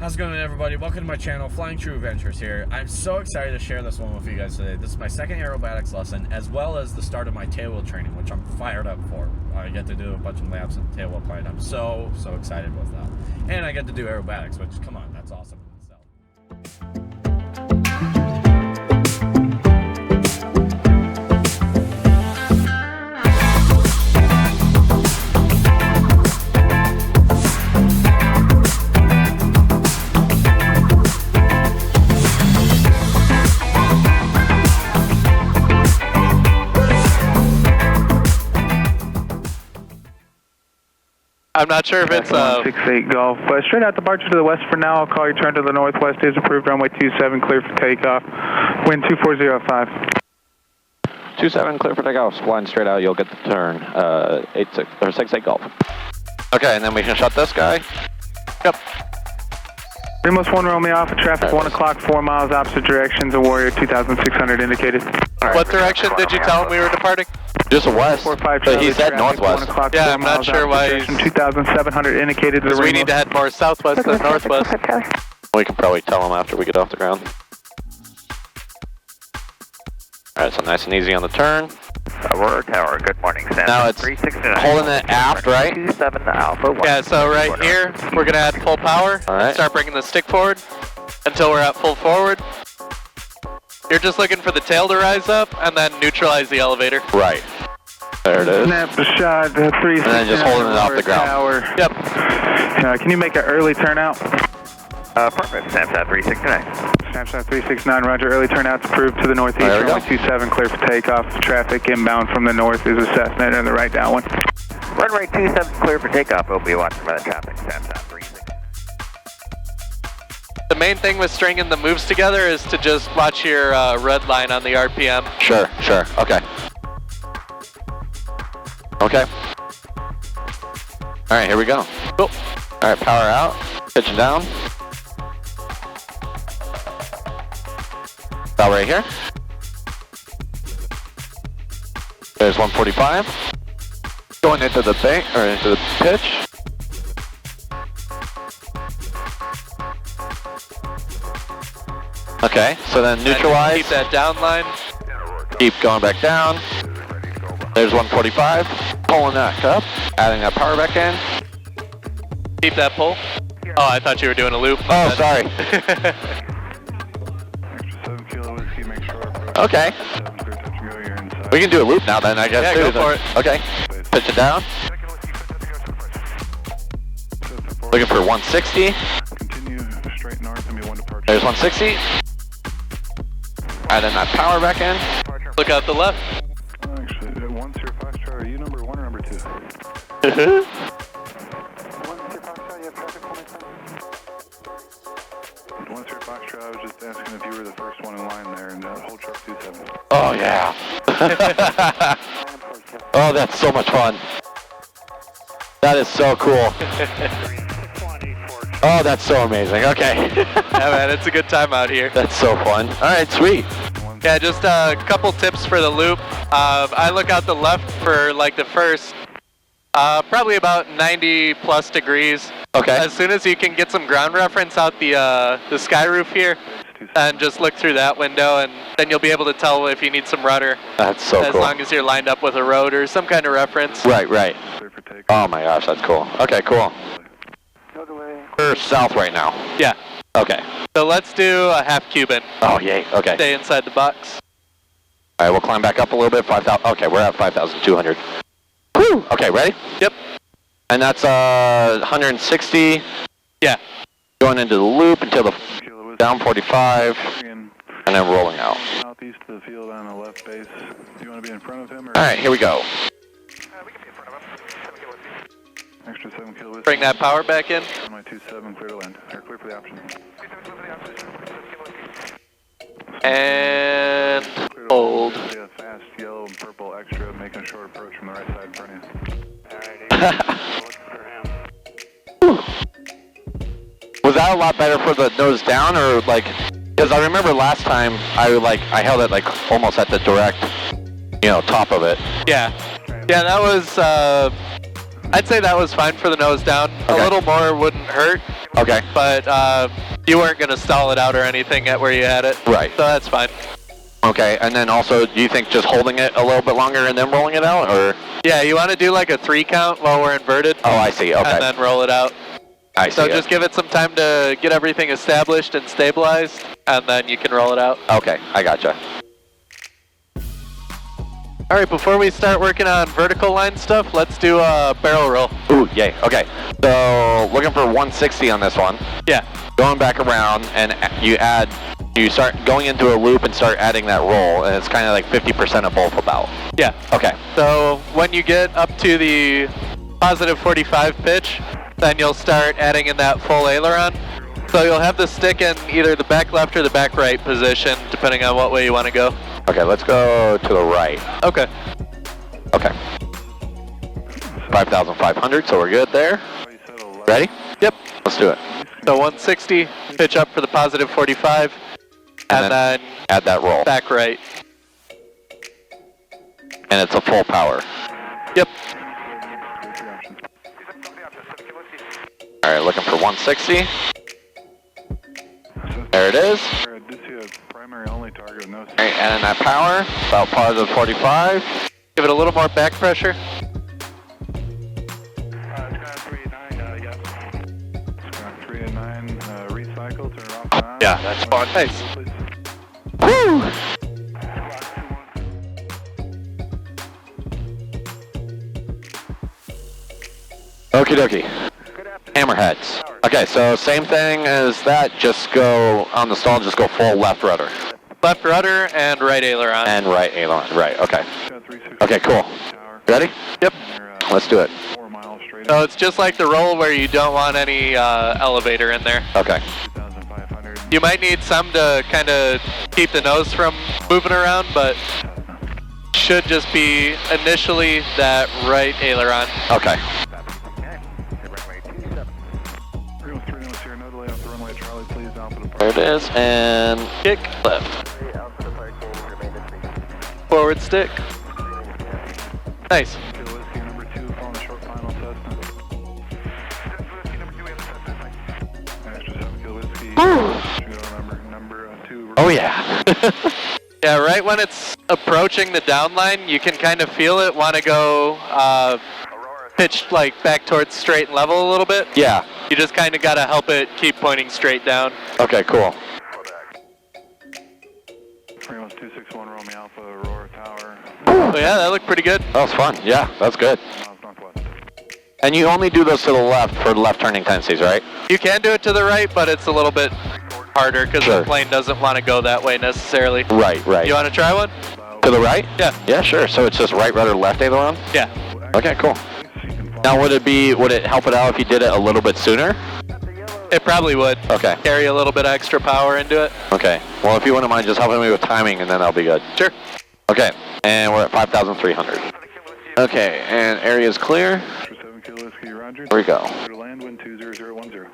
How's it going, everybody? Welcome to my channel, Flying True Adventures here. I'm so excited to share this one with you guys today. This is my second aerobatics lesson, as well as the start of my tailwheel training, which I'm fired up for. I get to do a bunch of laps at the tailwheel plane. I'm so excited with that. And I get to do aerobatics, which, come on, that's awesome in itself. I'm not sure if it's 168 Golf. Straight out departure to the west for now. I'll call your turn to the northwest. Is approved. Runway 27 clear for takeoff. Wind 2405. 27 clear for takeoff. Flying straight out. You'll get the turn. 68 Golf. Okay, and then we can shut this guy. Yep. Remos 1 Romeo Alpha traffic 1 o'clock 4 miles opposite directions. A Warrior 2600 indicated. Right. What direction did you tell him we were departing? Just west. 45 but he said northwest. 1 o'clock yeah, 4 I'm not sure why he's... 2700 indicated. Because we need to head more southwest than northwest. We can probably tell him after we get off the ground. Alright, so nice and easy on the turn. Aurora Tower, good morning, Sam. Now it's holding it aft, right? 27 Alpha 1. Yeah, so right here, we're going to add full power. Alright. Start bringing the stick forward until we're at full forward. You're just looking for the tail to rise up and then neutralize the elevator. Right. There it is. Snap the shot, 3 And then just holding it off the ground. Tower. Yep. Can you make an early turnout? Perfect, Snapshot 369. Snapshot 369, roger. Early turnout's approved to the northeast. Runway 27 clear for takeoff. Traffic inbound from the north is a Cessna and the right downwind. Runway 27 clear for takeoff. We'll be watching by the traffic. Snapshot 369. The main thing with stringing the moves together is to just watch your red line on the RPM. Sure. Okay. Okay. Alright, here we go. Cool. Alright, power out. Pitching down. About right here. There's 145. Going into the bank, or into the pitch. Okay, so then neutralize. Keep that down line. Keep going back down. There's 145. Pulling that up. Adding that power back in. Keep that pull. Oh, I thought you were doing a loop. Oh, sorry. Okay. We can do a loop now then, I guess. Yeah, too. go for it. Okay. Pitch it down. Looking for 160. Continue straight north and be 1 departure. There's 160. And then that power back in. Look out the left. Actually, 1 0 Foxtrot, are you number 1 or number 2? 1 0 Foxtrot, you have traffic for me, 1 0 Foxtrot, I was just asking if you were the first one in line there, and hold truck 27. Oh, yeah. Oh, that's so much fun. That is so cool. Oh, that's so amazing. Okay. Yeah, man, it's a good time out here. That's so fun. All right, sweet. Yeah, just a couple tips for the loop. I look out the left for like the first, probably about 90 plus degrees. Okay. As soon as you can get some ground reference out the sky roof here, and just look through that window, and then you'll be able to tell if you need some rudder. That's so as cool. As long as you're lined up with a road or some kind of reference. Right. Oh my gosh, that's cool. Okay, cool. We're south right now. Yeah. Okay. So let's do a half Cuban. Oh, yay. Okay. Stay inside the box. All right, we'll climb back up a little bit. 5,000. Okay, we're at 5,200. Woo! Okay, ready? Yep. And that's 160. Yeah. Going into the loop until the down 45, and then rolling out. Southeast of the field on the left base. Do you want to be in front of him? Or all right, here we go. We can be in front of him. 7 kilo whiskey. Extra 7 kilo whiskey. Bring that power back in. My 27 clear to land. Or clear for the option. And hold. Yeah, fast yellow and purple extra, making a short approach from the right side in front of you. Was that a lot better for the nose down, or like? Because I remember last time I held it like almost at the direct, top of it. Yeah, that was. I'd say that was fine for the nose down. A little more wouldn't hurt. Okay. But you weren't going to stall it out or anything at where you had it. Right. So that's fine. Okay, and then also, do you think just holding it a little bit longer and then rolling it out, or? Yeah, you want to do like a 3 count while we're inverted. Oh, I see, okay. And then roll it out. I see. So just give it some time to get everything established and stabilized, and then you can roll it out. Okay, I gotcha. All right, before we start working on vertical line stuff, let's do a barrel roll. Ooh, yay, okay. So, looking for 160 on this one. Yeah. Going back around, and you start going into a loop and start adding that roll, and it's kind of like 50% of both about. Yeah. Okay. So when you get up to the positive 45 pitch, then you'll start adding in that full aileron. So you'll have the stick in either the back left or the back right position, depending on what way you want to go. Okay, let's go to the right. Okay. Okay. 5,500, so we're good there. Ready? Yep. Let's do it. So 160, pitch up for the positive 45, and then add that roll. back right. And it's a full power. Yep. All right, looking for 160. There it is. Primary only target with no. All right, and in that power, about positive 45. Give it a little more back pressure. Recycle, turn off and on. Yeah, that's fun. Nice. Woo! Okie dokie. Hammerheads. Okay, so same thing as that, just go on the stall, just go full left rudder. Left rudder and right aileron. And right aileron, right, okay. Okay, cool. Ready? Yep. Let's do it. So it's just like the roll where you don't want any elevator in there. Okay. You might need some to kind of keep the nose from moving around, but should just be initially that right aileron. Okay. There it is, and Kick left. Forward stick. Nice. Oh yeah. Yeah, right when it's approaching the downline, you can kind of feel it want to go pitched like back towards straight and level a little bit. Yeah. You just kind of got to help it keep pointing straight down. Okay, cool. 261 Romeo Alpha, Aurora Tower. Oh yeah, that looked pretty good. That was fun. Yeah, that's good. And you only do those to the left for left turning tendencies, right? You can do it to the right, but it's a little bit harder because Sure. the plane doesn't want to go that way necessarily. Right, right. You want to try one? To the right? Yeah. Yeah, sure. So it's just right rudder, left aileron? Yeah. Okay, cool. Now would it help it out if you did it a little bit sooner? It probably would. Okay. Carry a little bit extra power into it. Okay. Well, if you wouldn't mind just helping me with timing, and then I'll be good. Sure. Okay. And we're at 5,300. Okay, and area's clear. Here we go. Land wind 20010.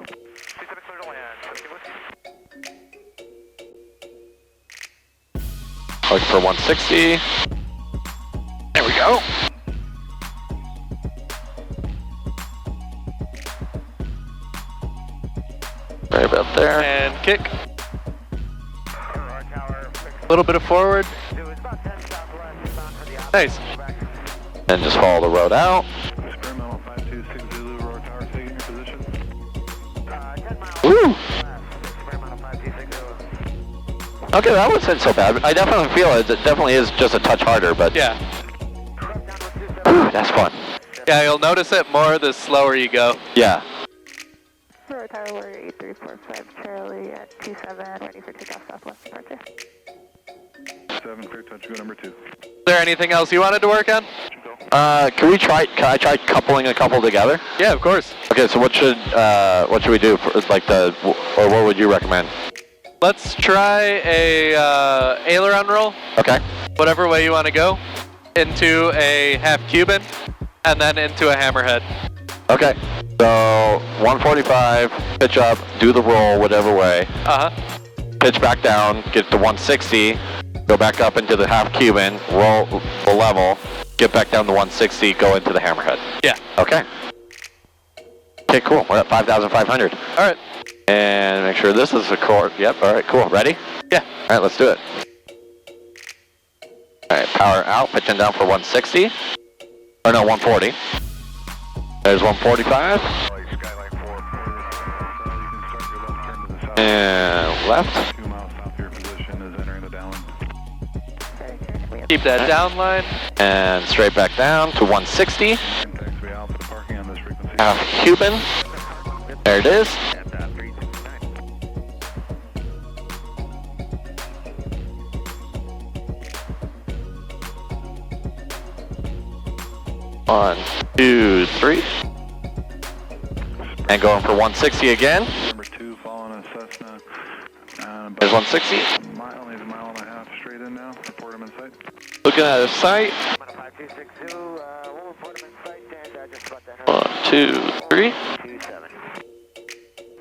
Looking for 160. There we go. Right about there. And kick. A little bit of forward. Nice. And just follow the road out. Experimental 526 Zulu, Aurora Tower, taking your position. Woo! Okay, that wasn't so bad. I definitely feel it. It definitely is just a touch harder, but Yeah. whew, that's fun. Yeah, you'll notice it more the slower you go. Yeah. Aurora Tower, Warrior 8345, Charlie at 27, ready for takeoff southwest departure. 7, clear touch, go number 2. Is there anything else you wanted to work on? Can I try coupling a couple together? Yeah, of course. Okay, so what should we do for like or what would you recommend? Let's try a aileron roll, Okay. whatever way you want to go, into a half Cuban, and then into a hammerhead. Okay. So 145, pitch up, do the roll whatever way, Uh-huh. pitch back down, get to 160, go back up into the half Cuban, roll the level, get back down to 160, go into the hammerhead. Yeah. Okay. Okay, cool. We're at 5,500. All right. And make sure this is the core. Yep, all right, cool. Ready? Yeah. All right, let's do it. All right, power out, pitching down for 160. Or no, 140. There's 145. And left. 2 miles south of your position is entering the downwind. Keep that down line. And straight back down to 160. Taxi out for parking on this frequency. Cuban. There it is. And 369. 1, 2, 3. And going for 160 again. Number 2 following a Cessna. There's 160. Needs a mile and a half straight in now. Report him in sight. Looking at his sight. 5262, we'll report him in sight and just about that. 1, 2, 3. 27.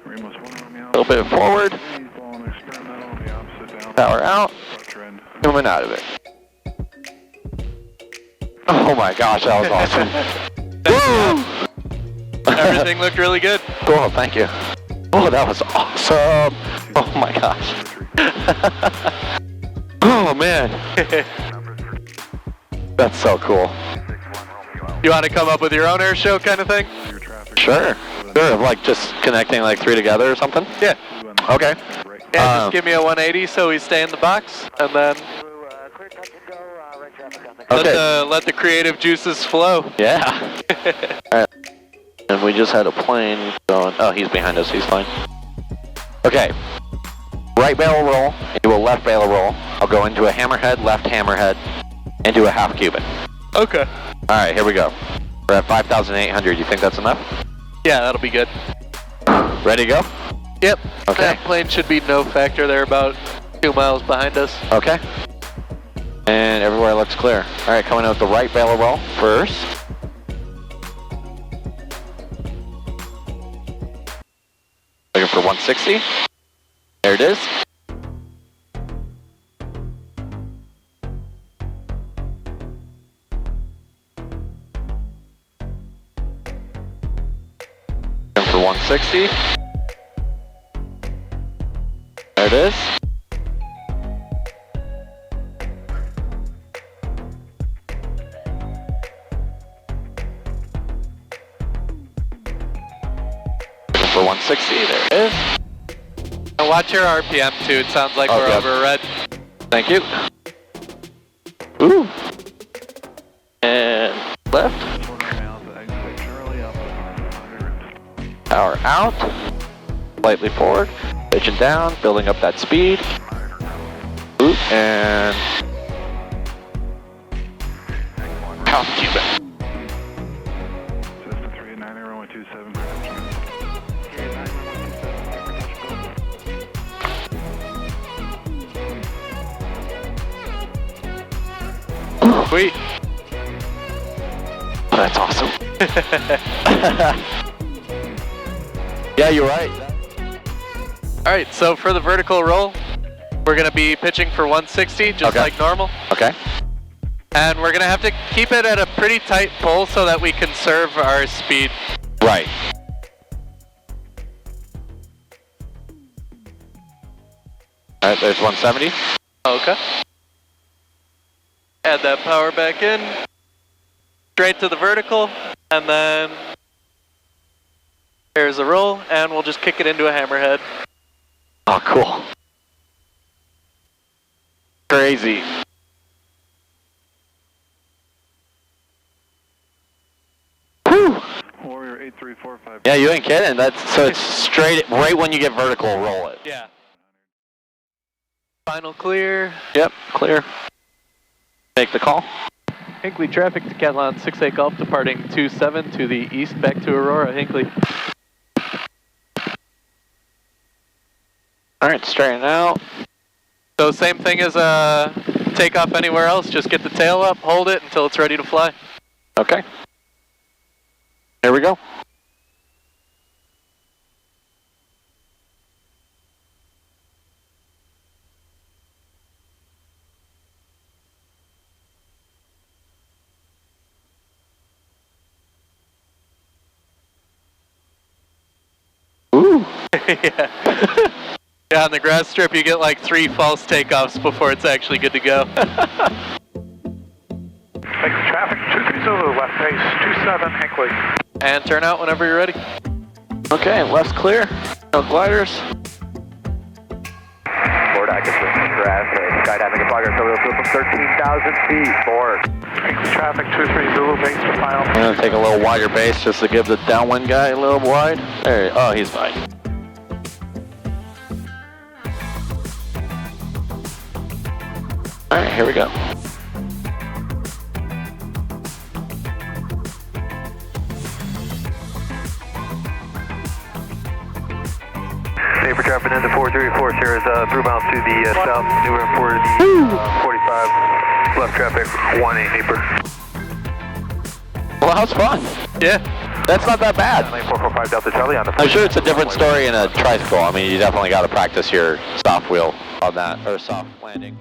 Ramos 1 Romeo. A little bit forward. He's following experimental on the opposite down. Power out. Structure end. Coming out of it. Oh my gosh, that was awesome. Woo! Everything looked really good. Cool, thank you. Oh, that was awesome. Oh my gosh. Oh man. That's so cool. You want to come up with your own air show kind of thing? Your traffic. Sure. Sure, like just connecting like 3 together or something? Yeah. Okay. Yeah, just give me a 180 so we stay in the box, and then Clear touch and go, right traffic on the Okay. let the creative juices flow. Yeah. Alright. And we just had a plane going. Oh, he's behind us. He's fine. Okay. Right barrel roll into a left barrel roll. I'll go into a hammerhead, left hammerhead, into a half Cuban. Okay. Alright, here we go. We're at 5,800. You think that's enough? Yeah, that'll be good. Ready to go? Yep. Okay. That plane should be no factor. They're about 2 miles behind us. Okay. And everywhere looks clear. Alright, coming out with the right barrel roll first. Looking for 160. There it is. Looking for 160. There it is. Looking for 160. There it is. And watch your RPM too. It sounds like we're Okay. over red. Thank you. Ooh. And left. 1 Romeo to exit Charlie Alpha 100. Power out. Slightly forward. Pitching down. Building up that speed. Ooh. And half Cuban. Cessna 389, everyone 27. Sweet. Oh, that's awesome. Yeah, you're right. All right, so for the vertical roll, we're going to be pitching for 160, just Okay. like normal. Okay. And we're going to have to keep it at a pretty tight pull so that we conserve our speed. Right. All right, there's 170. Okay. Add that power back in. Straight to the vertical, and then there's a roll, and we'll just kick it into a hammerhead. Oh, cool. Crazy. Whew. Warrior 8345. Yeah, you ain't kidding. That's so it's straight right when you get vertical, roll it. Yeah. Final clear. Yep, clear. Take the call. Hinkley traffic, Decathlon 68 Golf, departing 27 to the east back to Aurora, Hinkley. All right, straighten out. So same thing as takeoff anywhere else, just get the tail up, hold it until it's ready to fly. Okay. Here we go. Yeah. Yeah, on the grass strip you get like 3 false takeoffs before it's actually good to go. Traffic 230 left base 27 Hinkley. And turn out whenever you're ready. Okay, left's clear. No gliders. Forward active traffic. Skydiving in progress over the field from 13,000 feet. Forward. Traffic 23 Zulu base to final. I'm gonna take a little wider base just to give the downwind guy a little wide. There, oh, he's fine. All right, here we go. Safer dropping into 434 Sierra's through bound to the south, new for the 45. Left traffic 18 Neighbor. Well, that was fun. Yeah. That's not that bad. 9445 Delta Charlie on the. I'm sure it's a different story in a tricycle. I mean, you definitely got to practice your soft wheel on that, or soft landing.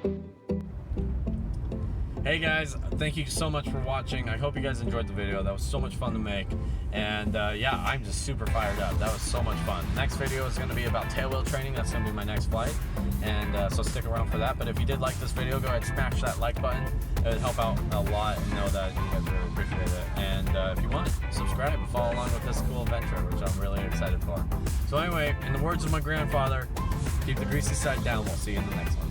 Hey guys, thank you so much for watching. I hope you guys enjoyed the video. That was so much fun to make. And yeah, I'm just super fired up. That was so much fun. Next video is going to be about tailwheel training. That's going to be my next flight. And so stick around for that. But if you did like this video, go ahead and smash that like button. It would help out a lot and know that you guys really appreciate it. And if you want, subscribe and follow along with this cool adventure, which I'm really excited for. So anyway, in the words of my grandfather, keep the greasy side down. We'll see you in the next one.